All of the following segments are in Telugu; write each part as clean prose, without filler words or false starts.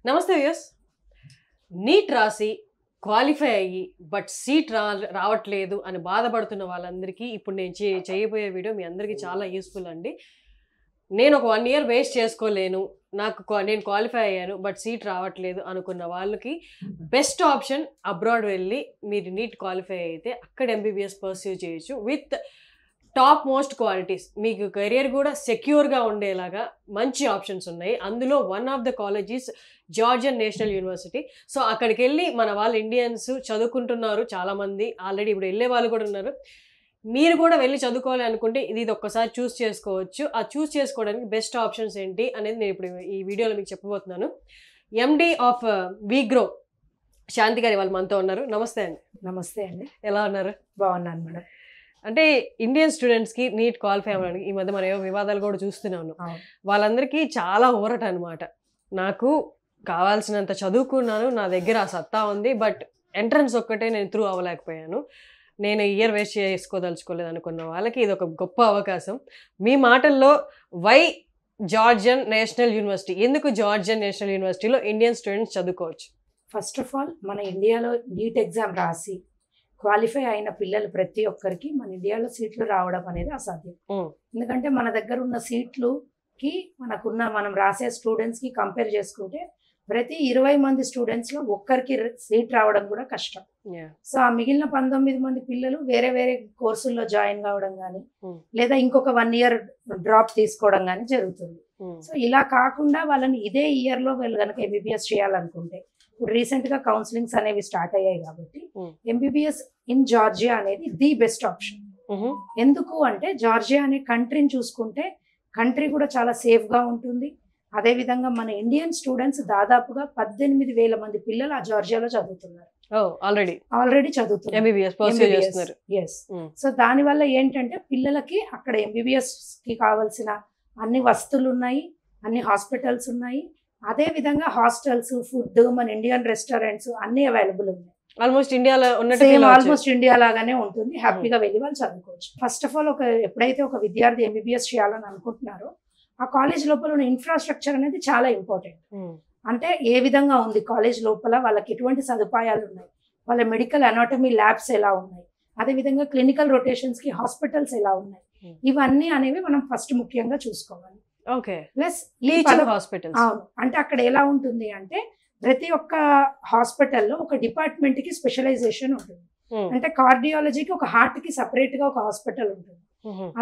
నమస్తే వ్యూస్. నీట్ రాసి క్వాలిఫై అయ్యి బట్ సీట్ రావట్లేదు అని బాధపడుతున్న వాళ్ళందరికీ ఇప్పుడు నేను చేయబోయే వీడియో మీ అందరికీ చాలా యూస్ఫుల్ అండి. నేను ఒక 1 year వేస్ట్ చేసుకోలేను, నేను క్వాలిఫై అయ్యాను బట్ సీట్ రావట్లేదు అనుకున్న వాళ్ళకి బెస్ట్ ఆప్షన్ అబ్రాడ్ వెళ్ళి మీరు నీట్ క్వాలిఫై అయితే అక్కడ ఎంబీబీఎస్ పర్స్యూ చేయొచ్చు విత్ టాప్ మోస్ట్ క్వాలిటీస్. మీకు కెరియర్ కూడా సెక్యూర్గా ఉండేలాగా మంచి ఆప్షన్స్ ఉన్నాయి. అందులో one of the colleges Georgian national university. So అక్కడికి వెళ్ళి మన వాళ్ళు ఇండియన్స్ చదువుకుంటున్నారు చాలామంది, ఆల్రెడీ ఇప్పుడు వెళ్ళే వాళ్ళు కూడా ఉన్నారు. మీరు కూడా వెళ్ళి చదువుకోవాలి అనుకుంటే ఇది ఒక్కసారి చూస్ చేసుకోవచ్చు. ఆ చూస్ చేసుకోవడానికి బెస్ట్ ఆప్షన్స్ ఏంటి అనేది నేను ఇప్పుడు ఈ వీడియోలో మీకు చెప్పబోతున్నాను. ఎండి ఆఫ్ విగ్రో శాంతి గారి వాళ్ళు మనతో ఉన్నారు. నమస్తే అండి. నమస్తే అండి. ఎలా ఉన్నారు? బాగున్నాను మేడం. అంటే ఇండియన్ స్టూడెంట్స్కి నీట్ క్వాలిఫై అవ్వడానికి ఈ మధ్య మనం ఏవో వివాదాలు కూడా చూస్తున్నాను. వాళ్ళందరికీ చాలా ఊరట అనమాట. నాకు కావాల్సినంత చదువుకున్నాను, నా దగ్గర ఆ సత్తా ఉంది, బట్ ఎంట్రన్స్ ఒక్కటే నేను త్రూ అవ్వలేకపోయాను, నేను ఇయర్ వేస్ట్ చేసుకోదలుచుకోలేదు అనుకున్న వాళ్ళకి ఇది ఒక గొప్ప అవకాశం. మీ మాటల్లో వై జార్జియన్ నేషనల్ యూనివర్సిటీ, ఎందుకు జార్జియన్ నేషనల్ యూనివర్సిటీలో ఇండియన్ స్టూడెంట్స్ చదువుకోవచ్చు? ఫస్ట్ ఆఫ్ ఆల్ మన ఇండియాలో నీట్ ఎగ్జామ్ రాసి క్వాలిఫై అయిన పిల్లలు ప్రతి ఒక్కరికి మన ఇండియాలో సీట్లు రావడం అనేది అసాధ్యం. ఎందుకంటే మన దగ్గర ఉన్న సీట్లుకి మనం రాసే స్టూడెంట్స్కి కంపేర్ చేసుకుంటే ప్రతి 20 మంది స్టూడెంట్స్లో ఒక్కరికి సీట్ రావడం కూడా కష్టం. సో ఆ మిగిలిన 19 మంది పిల్లలు వేరే వేరే కోర్సుల్లో జాయిన్ కావడం కానీ లేదా ఇంకొక 1 year డ్రాప్ తీసుకోవడం కానీ జరుగుతుంది. సో ఇలా కాకుండా వాళ్ళని ఇదే ఇయర్లో వీళ్ళు కనుక ఎంబీబీఎస్ చేయాలనుకుంటే ఇప్పుడు రీసెంట్గా కౌన్సిలింగ్స్ అనేవి స్టార్ట్ అయ్యాయి కాబట్టి ఎంబీబీఎస్ ఇన్ జార్జియా అనేది ది బెస్ట్ ఆప్షన్. ఎందుకు అంటే జార్జియా అనే కంట్రీని చూసుకుంటే కంట్రీ కూడా చాలా సేఫ్గా ఉంటుంది. అదేవిధంగా మన ఇండియన్ స్టూడెంట్స్ దాదాపుగా 18,000 మంది పిల్లలు ఆ జార్జియాలో చదువుతున్నారు. ఆల్రెడీ చదువుతున్నారు. సో దానివల్ల ఏంటంటే పిల్లలకి అక్కడ ఎంబీబీఎస్ కి కావాల్సిన అన్ని వస్తువులు ఉన్నాయి, అన్ని హాస్పిటల్స్ ఉన్నాయి, అదే విధంగా హాస్టల్స్, ఫుడ్, మన ఇండియన్ రెస్టారెంట్స్ అన్ని అవైలబుల్ ఉన్నాయి. ఆల్మోస్ట్ ఇండియా లాగానే ఉంటుంది. హ్యాపీగా వెళ్ళి వాళ్ళు చదువుకోవచ్చు. ఫస్ట్ ఆఫ్ ఆల్ ఎప్పుడైతే ఒక విద్యార్థి ఎంబీబీఎస్ చేయాలని అనుకుంటున్నారో ఆ కాలేజ్ లోపల ఉన్న ఇన్ఫ్రాస్ట్రక్చర్ అనేది చాలా ఇంపార్టెంట్. అంటే ఏ విధంగా ఉంది కాలేజ్ లోపల, వాళ్ళకి ఎటువంటి సదుపాయాలు ఉన్నాయి, వాళ్ళ మెడికల్ అనాటమీ ల్యాబ్స్ ఎలా ఉన్నాయి, అదేవిధంగా క్లినికల్ రొటేషన్స్ కి హాస్పిటల్స్ ఎలా ఉన్నాయి, ఇవన్నీ అనేవి మనం ఫస్ట్ ముఖ్యంగా చూసుకోవాలి. ప్లస్ అవును, అంటే అక్కడ ఎలా ఉంటుంది అంటే ప్రతి ఒక్క హాస్పిటల్లో ఒక డిపార్ట్మెంట్ కి స్పెషలైజేషన్ ఉంటుంది. అంటే కార్డియాలజీకి ఒక హార్ట్ కి సపరేట్ గా ఒక హాస్పిటల్ ఉంటుంది,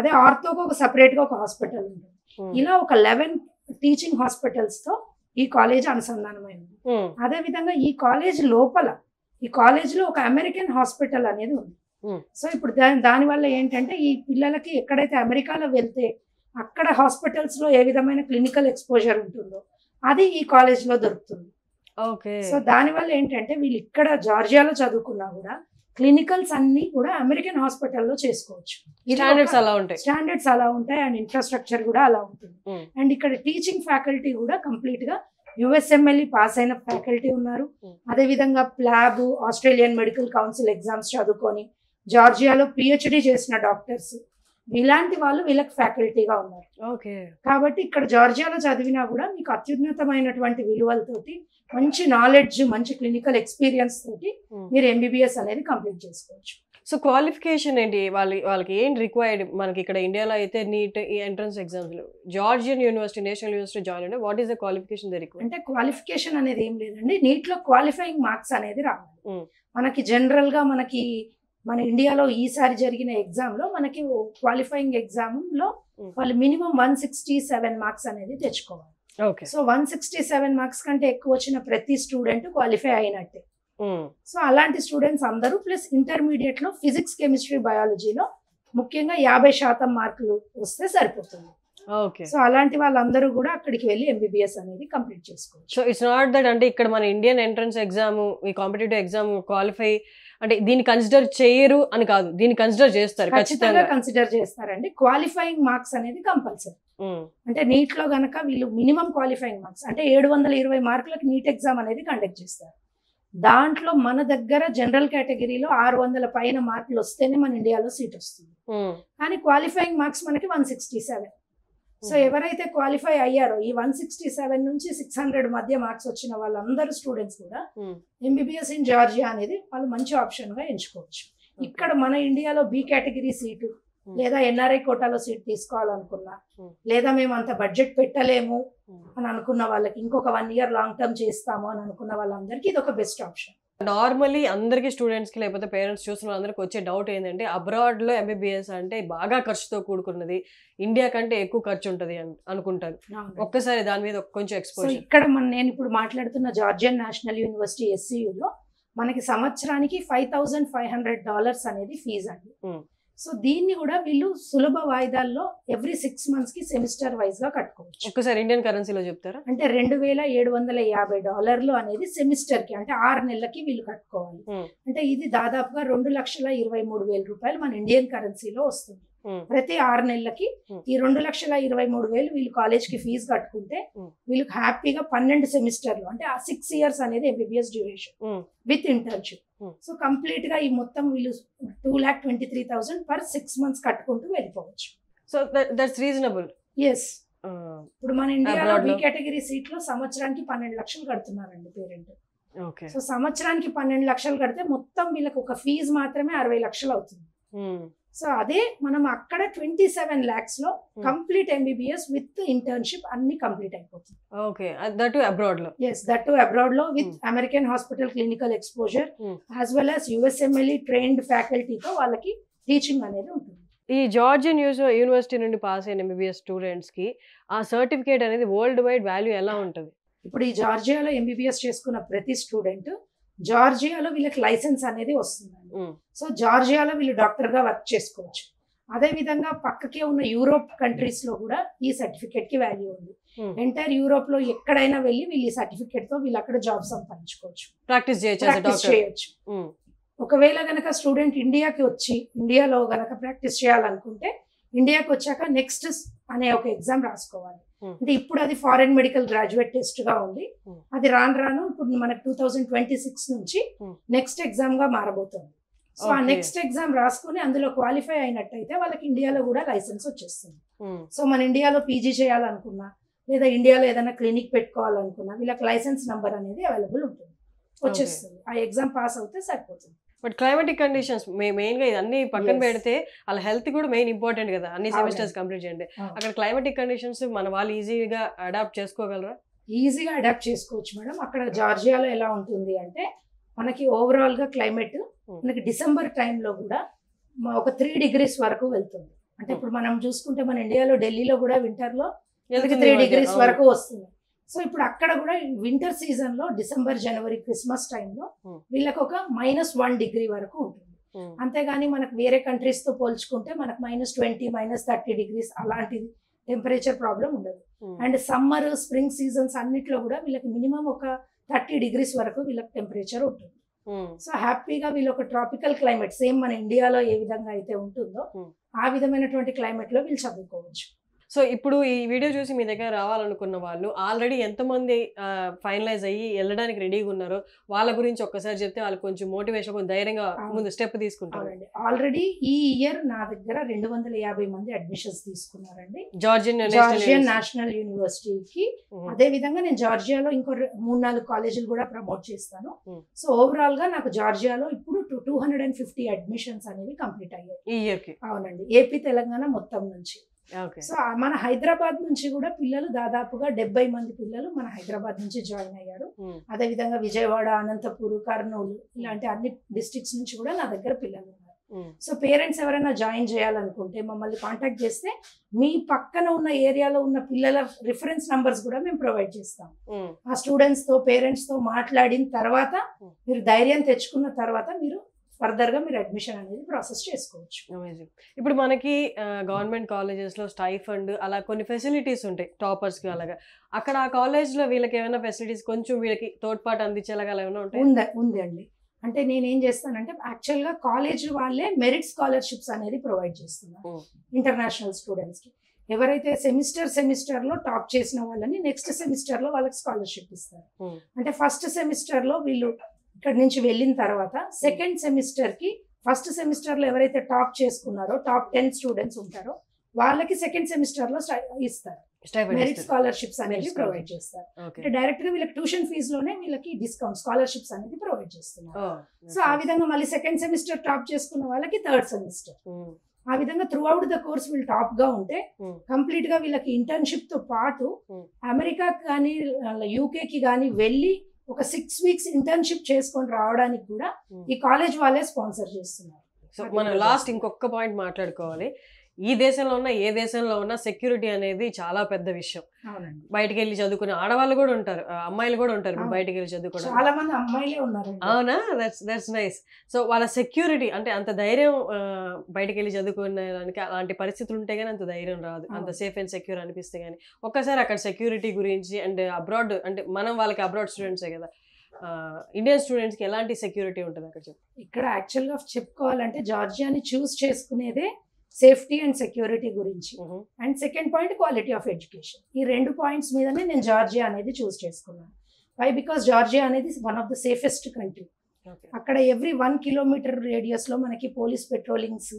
అదే ఆర్థోకి ఒక సపరేట్ గా ఒక హాస్పిటల్ ఉంటుంది. ఇలా ఒక 11 టీచింగ్ హాస్పిటల్స్ తో ఈ కాలేజ్ అనుసంధానమైంది. అదే విధంగా ఈ కాలేజ్ లోపల ఈ కాలేజ్ లో ఒక అమెరికన్ హాస్పిటల్ అనేది ఉంది. సో ఇప్పుడు దానివల్ల ఏంటంటే ఈ పిల్లలకి ఎక్కడైతే అమెరికాలో వెళ్తే అక్కడ హాస్పిటల్స్ లో ఏ విధమైన క్లినికల్ ఎక్స్పోజర్ ఉంటుందో అది ఈ కాలేజ్ లో దొరుకుతుంది. సో దానివల్ల ఏంటంటే వీళ్ళు ఇక్కడ జార్జియాలో చదువుకున్నా కూడా క్లినికల్స్ అన్ని కూడా అమెరికన్ హాస్పిటల్లో చేసుకోవచ్చు. స్టాండర్డ్స్ అలా ఉంటాయి అండ్ ఇన్ఫ్రాస్ట్రక్చర్ కూడా అలా ఉంటుంది. అండ్ ఇక్కడ టీచింగ్ ఫ్యాకల్టీ కూడా కంప్లీట్ గా USMLE పాస్ అయిన ఫ్యాకల్టీ ఉన్నారు. అదే విధంగా PLAB, Australian medical council exams చదువుకొని జార్జియాలో PhD చేసిన డాక్టర్స్, ఇలాంటి వాళ్ళు వీళ్ళకి ఫ్యాకల్టీగా ఉన్నారు. కాబట్టి ఇక్కడ జార్జియాలో చదివినా కూడా మీకు అత్యున్నతమైనటువంటి విలువలతోటి, మంచి నాలెడ్జ్, మంచి క్లినికల్ ఎక్స్పీరియన్స్ తోటి మీరు ఎంబీబీఎస్ అనేది కంప్లీట్ చేసుకోవచ్చు. సో క్వాలిఫికేషన్ ఏంటి, వాళ్ళకి ఏం రిక్వైర్డ్? మనకి ఇక్కడ ఇండియాలో అయితే నీట్ ఈ entrance exams, Georgian university national university join అంటే what is the qualification they required? అంటే క్వాలిఫికేషన్ అనేది ఏం లేదండి, నీట్ లో క్వాలిఫైయింగ్ మార్క్స్ అనేది రావాలి. మనకి జనరల్ గా మన ఇండియాలో ఈసారి జరిగిన ఎగ్జామ్ లో మనకి క్వాలిఫైయింగ్ ఎగ్జామ్ లో వాళ్ళు మినిమం 167 మార్క్స్ అనేది తెచ్చుకోవాలి. సో 167 మార్క్స్ కంటే ఎక్కువ వచ్చిన ప్రతి స్టూడెంట్ క్వాలిఫై అయినట్టే. సో అలాంటి స్టూడెంట్స్ అందరూ ప్లస్ ఇంటర్మీడియట్ లో ఫిజిక్స్, కెమిస్ట్రీ, బయాలజీలో ముఖ్యంగా 50% మార్కులు వస్తే సరిపోతుంది. సో అలాంటి వాళ్ళందరూ కూడా అక్కడికి వెళ్ళి ఎంబీబీఎస్ అనేది కంప్లీట్ చేసుకోవచ్చు. సో ఇట్స్ నాట్ దట్ అంటే ఇక్కడ మన ఇండియన్ ఎంట్రన్స్ ఎగ్జామ్, ఈ కాంపిటేటివ్ ఎగ్జామ్ క్వాలిఫై అంటే దీన్ని కన్సిడర్ చేయరు అని కాదు, దీన్ని కన్సిడర్ చేస్తారు, ఖచ్చితంగా కన్సిడర్ చేస్తారండి. క్వాలిఫైయింగ్ మార్క్స్ అనేది కంపల్సరీ. అంటే నీట్ లో గనక వీళ్ళు మినిమం క్వాలిఫైయింగ్ మార్క్స్ అంటే 720 మార్కులకు నీట్ ఎగ్జామ్ అనేది కండక్ట్ చేస్తారు. దాంట్లో మన దగ్గర జనరల్ కేటగిరీలో 600 పైన మార్కులు వస్తేనే మన ఇండియాలో సీట్ వస్తుంది. కానీ క్వాలిఫైయింగ్ మార్క్స్ మనకి 167. సో ఎవరైతే క్వాలిఫై అయ్యారో ఈ 167 నుంచి 600 మధ్య మార్క్స్ వచ్చిన వాళ్ళందరూ స్టూడెంట్స్ కూడా ఎంబీబీఎస్ ఇన్ జార్జియా అనేది వాళ్ళు మంచి ఆప్షన్ గా ఎంచుకోవచ్చు. ఇక్కడ మన ఇండియాలో బి కేటగిరీ సీటు లేదా ఎన్ఆర్ఐ కోటాలో సీట్ తీసుకోవాలనుకున్నా, లేదా మేము అంత బడ్జెట్ పెట్టలేము అని అనుకున్న వాళ్ళకి, ఇంకొక 1 year లాంగ్ టర్మ్ చేస్తాము అని అనుకున్న వాళ్ళందరికీ ఇది ఒక బెస్ట్ ఆప్షన్. నార్మలీ అందరికి స్టూడెంట్స్ కి లేకపోతే పేరెంట్స్ చూసిన వాళ్ళందరికి వచ్చే డౌట్ ఏంటంటే అబ్రాడ్ లో ఎంబీబీఎస్ అంటే బాగా ఖర్చుతో కూడుకున్నది, ఇండియా కంటే ఎక్కువ ఖర్చు ఉంటది అనుకుంటారు. ఒక్కసారి దాని మీద కొంచెం ఎక్స్పోజర్. ఇక్కడ నేను ఇప్పుడు మాట్లాడుతున్న జార్జియన్ నేషనల్ యూనివర్సిటీ SCUలో మనకి సంవత్సరానికి $5,500 అనేది ఫీజు అండి. సో దీన్ని కూడా వీళ్ళు సులభ వాయిదాల్లో ఎవ్రీ 6 months కి సెమిస్టర్ వైజ్ గా కట్టుకోవచ్చు. ఒక్కసారి ఇండియన్ కరెన్సీలో చెప్తారా? అంటే $2,750 అనేది సెమిస్టర్ కి, అంటే 6 నెలలకి వీళ్ళు కట్టుకోవాలి. అంటే ఇది దాదాపుగా 2,23,000 మన ఇండియన్ కరెన్సీలో వస్తుంది. ప్రతి 6 నెలలకి ఈ 2,23,000 వీళ్ళు కాలేజ్ కి ఫీజు కట్టుకుంటే వీళ్ళకి హ్యాపీగా 12 సెమిస్టర్లు, అంటే 6 years అనేది MBBS duration with internship. So complete గా ఈ మొత్తం వీళ్ళు 2,23,000 per 6 months కట్టుకుంటూ వెళ్ళిపోవచ్చు. So that's reasonable. ఎస్. ఇప్పుడు మన ఇండియాలో బి కేటగిరీ సీట్ లో సంవత్సరానికి 12 లక్షలు కడుతున్నారండి పేరెంట్. సో సంవత్సరానికి 12 లక్షలు కడితే మొత్తం వీళ్ళకి ఒక ఫీజు మాత్రమే 60 లక్షలు అవుతుంది. సో అదే మనం అక్కడ 27 lakhs లో కంప్లీట్ ఎంబీబీఎస్ విత్ ఇంటర్న్షిప్ అన్ని కంప్లీట్ అయిపోతుంది. ఓకే, దట్ టు అబ్రాడ్ లో. yes, that to abroad లో with American hospital clinical exposure as well as USMLE trained ఫ్యాకల్టీతో వాళ్ళకి టీచింగ్ అనేది ఉంటుంది. ఈ జార్జియన్ యూనివర్సిటీ నుండి పాస్ అయిన ఎంబీబీఎస్ స్టూడెంట్స్ కి ఆ సర్టిఫికేట్ అనేది వరల్డ్ వైడ్ వాల్యూ ఎలా ఉంటుంది? ఇప్పుడు ఈ జార్జియాలో ఎంబీబీఎస్ చేసుకున్న ప్రతి స్టూడెంట్ జార్జియాలో వీళ్ళకి లైసెన్స్ అనేది వస్తుందండి. సో జార్జియాలో వీళ్ళు డాక్టర్ గా వర్క్ చేసుకోవచ్చు. అదే విధంగా పక్కకే ఉన్న యూరోప్ కంట్రీస్ లో కూడా ఈ సర్టిఫికేట్ కి వాల్యూ ఉంది. ఎంటైర్ యూరోప్ లో ఎక్కడైనా వెళ్ళి వీళ్ళు ఈ సర్టిఫికేట్ తో వీళ్ళు అక్కడ జాబ్ సంపాదించుకోవచ్చు, ప్రాక్టీస్ చేయొచ్చు. ఒకవేళ గనక స్టూడెంట్ ఇండియాకి వచ్చి ఇండియాలో గనక ప్రాక్టీస్ చేయాలనుకుంటే ఇండియాకి వచ్చాక నెక్స్ట్ అనే ఒక ఎగ్జామ్ రాసుకోవాలి. అంటే ఇప్పుడు అది ఫారెన్ మెడికల్ గ్రాడ్యుయేట్ టెస్ట్ గా ఉంది. అది రాను ఇప్పుడు మనకు 2026 నుంచి నెక్స్ట్ ఎగ్జామ్ గా మారబోతుంది. సో ఆ నెక్స్ట్ ఎగ్జామ్ రాసుకుని అందులో క్వాలిఫై అయినట్టయితే వాళ్ళకి ఇండియాలో కూడా లైసెన్స్ వచ్చేస్తుంది. సో మన ఇండియాలో పీజీ చేయాలనుకున్నా లేదా ఇండియాలో ఏదైనా క్లినిక్ పెట్టుకోవాలనుకున్నా వీళ్ళకి లైసెన్స్ నంబర్ అనేది అవైలబుల్ ఉంటుంది, వచ్చేస్తుంది. ఆ ఎగ్జామ్ పాస్ అవుతే సరిపోతుంది. బట్ క్లైమాటిక్ కండిషన్స్ మెయిన్ గా అన్ని పక్కన పెడితే వాళ్ళ హెల్త్ కూడా మెయిన్ ఇంపార్టెంట్ కదా. అన్ని సెమిస్టర్స్ కంప్లీట్ చేయండి, అక్కడ క్లైమాటిక్ కండిషన్స్ మన వాళ్ళు ఈజీగా అడాప్ట్ చేసుకోగలరా? ఈజీగా అడాప్ట్ చేసుకోవచ్చు మేడం. అక్కడ జార్జియాలో ఎలా ఉంటుంది అంటే మనకి ఓవరాల్ గా క్లైమేట్ మనకి డిసెంబర్ టైంలో కూడా ఒక 3 degrees వరకు వెళ్తుంది. అంటే ఇప్పుడు మనం చూసుకుంటే మన ఇండియాలో ఢిల్లీలో కూడా వింటర్ లో 3 degrees వరకు వస్తుంది. సో ఇప్పుడు అక్కడ కూడా వింటర్ సీజన్ లో డిసెంబర్ జనవరి క్రిస్మస్ టైంలో వీళ్ళకి ఒక -1 degree వరకు ఉంటుంది. అంతేగాని మనకు వేరే కంట్రీస్ తో పోల్చుకుంటే మనకు -20, -30 degrees అలాంటి టెంపరేచర్ ప్రాబ్లం ఉండదు. అండ్ సమ్మర్ స్ప్రింగ్ సీజన్స్ అన్నిట్లో కూడా వీళ్ళకి మినిమం ఒక 30 degrees వరకు వీళ్ళకి టెంపరేచర్ ఉంటుంది. సో హ్యాపీగా వీళ్ళు ఒక ట్రాపికల్ క్లైమేట్ సేమ్ మన ఇండియాలో ఏ విధంగా అయితే ఉంటుందో ఆ విధమైనటువంటి క్లైమేట్ లో వీళ్ళు చదువుకోవచ్చు. సో ఇప్పుడు ఈ వీడియో చూసి మీ దగ్గర రావాలనుకున్న వాళ్ళు ఆల్రెడీ ఎంతమంది ఫైనలైజ్ అయ్యి వెళ్ళడానికి రెడీగా ఉన్నారో వాళ్ళ గురించి ఒక్కసారి చెప్తే వాళ్ళకి కొంచెం మోటివేషన్, కొంచెం ధైర్యంగా ముందు స్టెప్ తీసుకుంటారు. ఆల్రెడీ ఈ ఇయర్ నా దగ్గర 250 మంది అడ్మిషన్స్ తీసుకున్నారండి జార్జియన్ నేషనల్ యూనివర్సిటీకి. అదే విధంగా నేను జార్జియాలో ఇంకో 3-4 కాలేజీలు కూడా ప్రమోట్ చేస్తాను. సో ఓవరాల్ గా నాకు జార్జియాలో ఇప్పుడు 250 అడ్మిషన్స్ అనేవి కంప్లీట్ అయ్యాయి ఈ ఇయర్ కి. అవునండి, ఏపీ తెలంగాణ మొత్తం నుంచి. సో మన హైదరాబాద్ నుంచి కూడా పిల్లలు దాదాపుగా 70 మంది పిల్లలు మన హైదరాబాద్ నుంచి జాయిన్ అయ్యారు. అదే విధంగా విజయవాడ, అనంతపూర్, కర్నూలు ఇలాంటి అన్ని డిస్ట్రిక్ట్స్ నుంచి కూడా నా దగ్గర పిల్లలు ఉన్నారు. సో పేరెంట్స్ ఎవరైనా జాయిన్ చేయాలనుకుంటే మమ్మల్ని కాంటాక్ట్ చేస్తే మీ పక్కన ఉన్న ఏరియాలో ఉన్న పిల్లల రిఫరెన్స్ నంబర్స్ కూడా మేము ప్రొవైడ్ చేస్తాం. ఆ స్టూడెంట్స్ తో పేరెంట్స్ తో మాట్లాడిన తర్వాత మీరు ధైర్యం తెచ్చుకున్న తర్వాత మీరు ఫర్దర్ గా మీరు అడ్మిషన్ అనేది ప్రాసెస్ చేసుకోవచ్చు. ఇప్పుడు మనకి గవర్నమెంట్ కాలేజెస్ లో స్టైఫండ్ అలా కొన్ని ఫెసిలిటీస్ ఉంటాయి టాపర్స్ కి. అలాగా అక్కడ ఆ కాలేజ్ లో వీళ్ళకి ఏమైనా ఫెసిలిటీస్ కొంచెం వీళ్ళకి తోడ్పాటు అందించేలాగా ఏమైనా ఉంటాయి? ఉంది అండి. అంటే నేనేం చేస్తానంటే యాక్చువల్ గా కాలేజ్ వాళ్ళే మెరిట్ స్కాలర్షిప్స్ అనేది ప్రొవైడ్ చేస్తున్నారు ఇంటర్నేషనల్ స్టూడెంట్స్ కి. ఎవరైతే సెమిస్టర్ లో టాప్ చేసిన వాళ్ళని నెక్స్ట్ సెమిస్టర్ లో వాళ్ళకి స్కాలర్షిప్ ఇస్తారు. అంటే ఫస్ట్ సెమిస్టర్ లో వీళ్ళు ఇక్కడ నుంచి వెళ్ళిన తర్వాత సెకండ్ సెమిస్టర్ కి ఫస్ట్ సెమిస్టర్ లో ఎవరైతే టాప్ చేసుకున్నారో టాప్ 10 స్టూడెంట్స్ ఉంటారో వాళ్ళకి సెకండ్ సెమిస్టర్ లో ఇస్తారు, మెరిట్ స్కాలర్షిప్స్ అనేది ప్రొవైడ్ చేస్తారు. అంటే డైరెక్ట్ గా వీళ్ళకి ట్యూషన్ ఫీజు లోనే వీళ్ళకి డిస్కౌంట్ స్కాలర్షిప్స్ అనేది ప్రొవైడ్ చేస్తున్నారు. సో ఆ విధంగా మళ్ళీ సెకండ్ సెమిస్టర్ టాప్ చేసుకున్న వాళ్ళకి థర్డ్ సెమిస్టర్, ఆ విధంగా త్రూ అవుట్ ద కోర్స్ వీళ్ళు టాప్ గా ఉంటే కంప్లీట్ గా వీళ్ళకి ఇంటర్న్షిప్ తో పాటు అమెరికాకి కానీ యూకేకి కానీ వెళ్ళి ఒక 6 weeks ఇంటర్న్షిప్ చేసుకొని రావడానికి కూడా ఈ కాలేజ్ వాళ్ళే స్పాన్సర్ చేస్తున్నారు. సో మనం లాస్ట్ ఇంకొక పాయింట్ మాట్లాడుకోవాలి. ఈ దేశంలో ఉన్న ఏ దేశంలో ఉన్న సెక్యూరిటీ అనేది చాలా పెద్ద విషయం. బయటకు వెళ్ళి చదువుకునే ఆడవాళ్ళు కూడా ఉంటారు, అమ్మాయిలు కూడా ఉంటారు బయటకు వెళ్ళి చదువుకోవడం. చాలా మంది అమ్మాయిలే ఉన్నారు. అవునా? That's nice. సో వాళ్ళ సెక్యూరిటీ అంటే అంత ధైర్యం బయటకు వెళ్ళి చదువుకునేదానికి అలాంటి పరిస్థితులు ఉంటే గానీ అంత ధైర్యం రాదు, అంత సేఫ్ అండ్ సెక్యూర్ అనిపిస్తే గానీ. ఒక్కసారి అక్కడ సెక్యూరిటీ గురించి అండ్ అబ్రాడ్ అంటే మనం వాళ్ళకి అబ్రాడ్ స్టూడెంట్సే కదా, ఇండియన్ స్టూడెంట్స్కి ఎలాంటి సెక్యూరిటీ ఉంటుంది అక్కడ? ఇక్కడ యాక్చువల్గా చెప్పుకోవాలంటే జార్జియాని చూస్ చేసుకునేదే సేఫ్టీ అండ్ సెక్యూరిటీ గురించి, and second point quality of education. ఈ 2 points మీదనే నేను జార్జియా అనేది చూస్ చేసుకున్నాను. వై? బికాస్ జార్జియా అనేది one of the safest country. అక్కడ ఎవ్రీ 1 kilometer రేడియస్ లో మనకి పోలీస్ పెట్రోలింగ్స్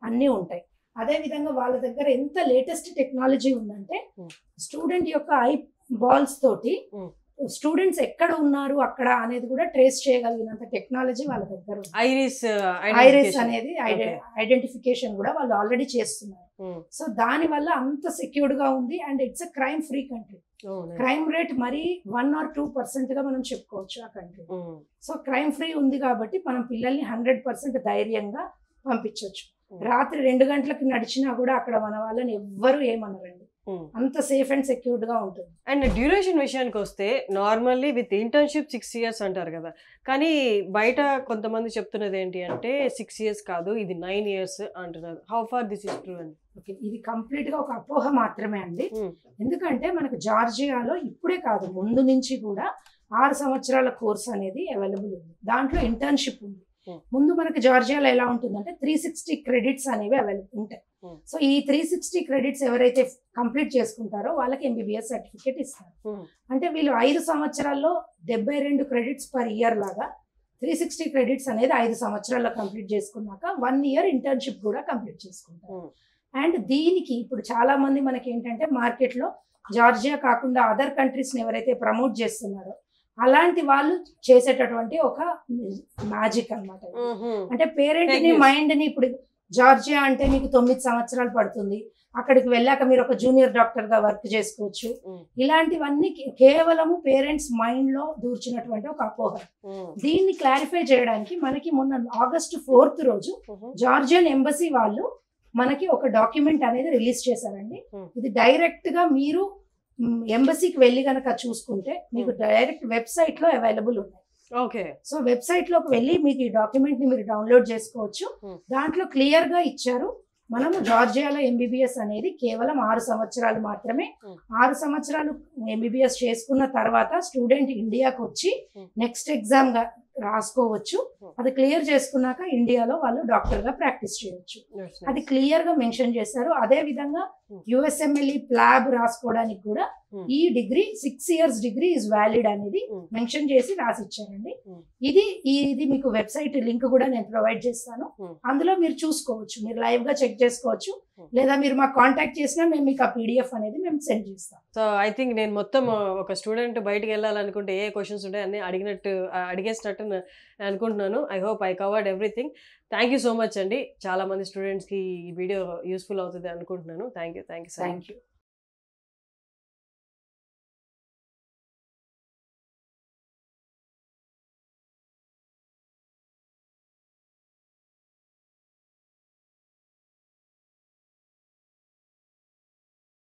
అన్నీ ఉంటాయి. అదే విధంగా వాళ్ళ దగ్గర ఎంత లేటెస్ట్ టెక్నాలజీ ఉందంటే స్టూడెంట్ యొక్క ఐ బాల్స్ తోటి స్టూడెంట్స్ ఎక్కడ ఉన్నారు అక్కడ అనేది కూడా ట్రేస్ చేయగలిగినంత టెక్నాలజీ వాళ్ళ దగ్గర ఉంది. ఐరిస్ అనేది ఐడెంటిఫికేషన్ కూడా వాళ్ళు ఆల్రెడీ చేస్తున్నారు. సో దాని వల్ల అంత సెక్యూర్డ్ గా ఉంది, and it's a crime free country. Crime rate మరీ 1 or 2% గా మనం చెప్పుకోవచ్చు ఆ కంట్రీ. సో క్రైమ్ ఫ్రీ ఉంది కాబట్టి మనం పిల్లల్ని 100% ధైర్యంగా పంపించవచ్చు. రాత్రి 2 గంటలకు నడిచినా కూడా అక్కడ మన వాళ్ళని ఎవ్వరు ఏమనరండి, అంత సేఫ్ అండ్ సెక్యూర్డ్ గా ఉంటుంది. అండ్ డ్యూరేషన్ విషయానికి వస్తే నార్మల్లీ విత్ ఇంటర్న్షిప్ 6 years అంటారు కదా, కానీ బయట కొంతమంది చెప్తున్నది ఏంటి అంటే 6 years కాదు, ఇది 9 years అంటున్నారు. How far this is true అండి? ఓకే, ఇది కంప్లీట్ గా ఒక అపోహ మాత్రమే అండి. ఎందుకంటే మనకు జార్జియాలో ఇప్పుడే కాదు, ముందు నుంచి కూడా 6 సంవత్సరాల కోర్స్ అనేది అవైలబుల్ ఉంది. దాంట్లో ఇంటర్న్షిప్ ఉంది. ముందు మనకి జార్జియాలో ఎలా ఉంటుందంటే 360 credits అనేవి అవైలబుల్ ఉంటాయి. సో ఈ 360 credits ఎవరైతే కంప్లీట్ చేసుకుంటారో వాళ్ళకి MBBS సర్టిఫికేట్ ఇస్తారు. అంటే వీళ్ళు 5 సంవత్సరాల్లో 72 credits per year లాగా 360 credits అనేది 5 సంవత్సరాల్లో కంప్లీట్ చేసుకున్నాక 1 year ఇంటర్న్షిప్ కూడా కంప్లీట్ చేసుకుంటారు. అండ్ దీనికి ఇప్పుడు చాలా మంది మనకి ఏంటంటే మార్కెట్లో జార్జియా కాకుండా అదర్ కంట్రీస్ని ఎవరైతే ప్రమోట్ చేస్తున్నారో అలాంటి వాళ్ళు చేసేటటువంటి ఒక మ్యాజిక్ అన్నమాట. అంటే పేరెంట్ ని మైండ్ ని, ఇప్పుడు జార్జియా అంటే మీకు 9 సంవత్సరాలు పడుతుంది, అక్కడికి వెళ్ళాక మీరు ఒక జూనియర్ డాక్టర్ గా వర్క్ చేసుకోవచ్చు, ఇలాంటివన్నీ కేవలము పేరెంట్స్ మైండ్ లో దూర్చినటువంటి ఒక అపోహ. దీన్ని క్లారిఫై చేయడానికి మనకి మొన్న August 4th రోజు జార్జియన్ ఎంబసీ వాళ్ళు మనకి ఒక డాక్యుమెంట్ అనేది రిలీజ్ చేశారండి. ఇది డైరెక్ట్ గా మీరు ఎంబసీకి వెళ్ళి కనుక చూసుకుంటే మీకు డైరెక్ట్ వెబ్సైట్ లో అవైలబుల్ ఉన్నాయి. ఓకే, సో వెబ్సైట్ లోకి వెళ్ళి మీకు ఈ డాక్యుమెంట్ ని మీరు డౌన్లోడ్ చేసుకోవచ్చు. దాంట్లో క్లియర్ గా ఇచ్చారు, మనము జార్జియాలో MBBS అనేది కేవలం 6 సంవత్సరాలు మాత్రమే. 6 సంవత్సరాలు MBBS చేసుకున్న తర్వాత స్టూడెంట్ ఇండియాకి వచ్చి నెక్స్ట్ ఎగ్జామ్ గా రాసుకోవచ్చు. అది క్లియర్ చేసుకున్నాక ఇండియాలో వాళ్ళు డాక్టర్ గా ప్రాక్టీస్ చేయొచ్చు. అది క్లియర్ గా మెన్షన్ చేశారు. అదే విధంగా USMLE ప్లాబ్ రాసుకోవడానికి కూడా ఈ degree 6 years degree is valid అనేది మెన్షన్ చేసి రాసి ఇచ్చారండి. ఇది మీకు వెబ్సైట్ లింక్ కూడా నేను ప్రొవైడ్ చేస్తాను, అందులో మీరు చూసుకోవచ్చు, మీరు లైవ్ గా చెక్ చేసుకోవచ్చు, లేదా మీరు మాకు కాంటాక్ట్ చేసినా మేము మీకు ఆ PDF అనేది మేము సెండ్ చేస్తాం. సో ఐ థింక్ నేను మొత్తం ఒక స్టూడెంట్ బయటకు వెళ్ళాలనుకుంటే ఏ క్వశ్చన్స్ ఉంటాయి అన్ని అడిగేసినట్టు అనుకుంటున్నాను. I hope I covered everything. Thank you so much అండి. చాలా మంది స్టూడెంట్స్కి ఈ వీడియో యూస్ఫుల్ అవుతుంది అనుకుంటున్నాను. Thank you. Thank you.